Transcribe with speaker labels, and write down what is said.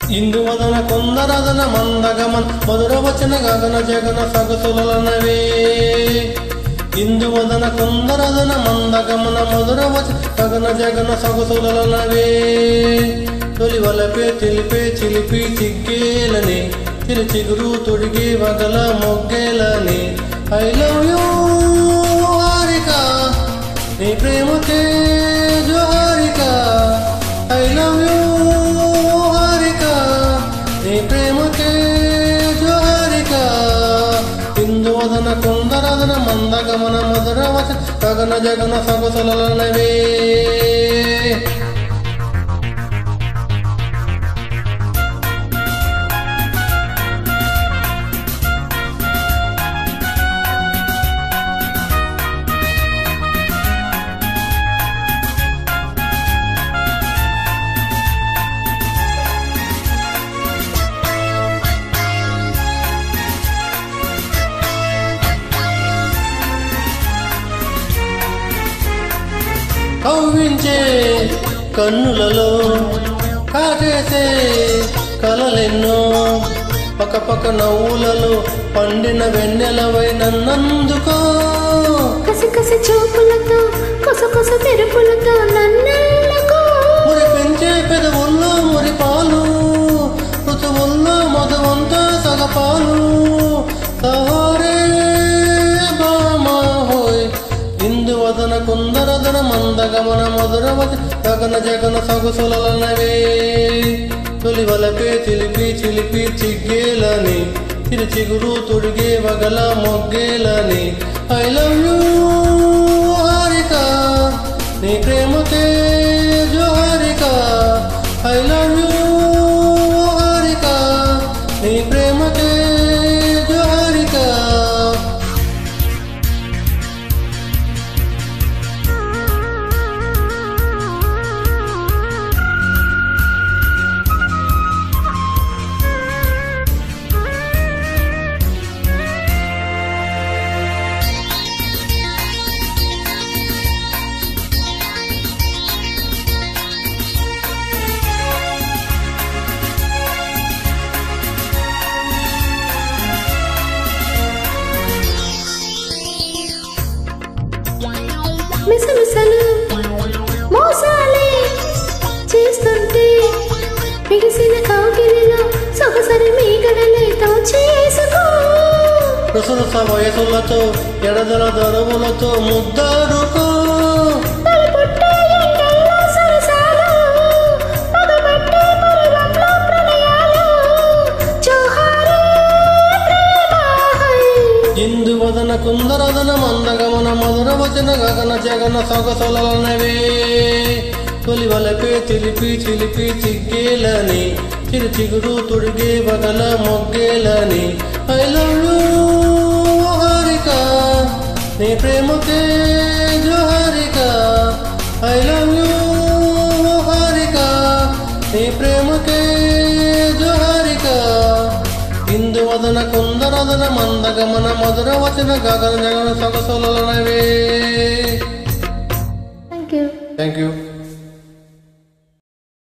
Speaker 1: ఇందువదన కొందరదన మందగమన్ మధుర వచన గగన జగన సగసులనవే ఇందువదన కొందరదన మందగమన మధుర వచన గగన జగన సగసులనవే తొలివలపే తెలిపే చిలిపి చిగ్గేలని చిరుచిగురు తొడిగే వగల మొగ్గేలని ఐ లవ్ యూ హారిక నీ ప్రేమకే జోహారిక ఐ లవ్ యూ ప్రేమకే జోహారిక ఇందువదన కొందరదన మందగమన మధుర వచన గగన జగన సగసులనవే కవ్వించే కన్నులలో కాటేసే కలలెన్నో పక్క నవ్వులలో పండిన వెన్నెలవై నన్నందుకో
Speaker 2: కసి కసి చూపులతో కొస మెరుపులతో నన్నెళ్ళకో
Speaker 1: మురిపించే పెదవుల్లో మురిపాలు ఋతువుల్లో మధువంతో సగపాలు సహారే బామా హోయ్ ఇందువదన కొందరదన మందగమన మధుర వచన గగన జగన సగసులనవే తొలివలపే చిలిపి చిలిపి చిగ్గేలని చిరుచిగురు తొడిగే వగల మొగ్గేలని ఐ లవ్ యూ హారిక నీ ప్రేమకే జోహారిక ఐ లవ్ యూ హారిక నీ ప్రేమకే జోహారిక
Speaker 2: మిసమిసలు మోసాలే చేస్తుంటే బిగిసిన కౌగిలిలో సొగసరి మీగడలేతో చేసుకో
Speaker 1: రుసరుస వయసులతో ఎడదల దరువులతో ముద్దాడుకో ఇందువదన కుందరదన మందగమన మధుర వచన గగన జగన సగసులనవే తొలివలపే చిలిపి చిలిపి చిగ్గేలని చిరుచిగురు తొడిగే వగల మొగ్గేలని ఐ లవ్ యూ హారిక నీ ప్రేమకే జోహారిక ఐ లవ్ యూ హారిక నీ ప్రేమకే జోహారిక ఇందువదన కొందరదన మందగమన మధుర వచన గగన జగన సగసులనవే
Speaker 2: థ్యాంక్ యూ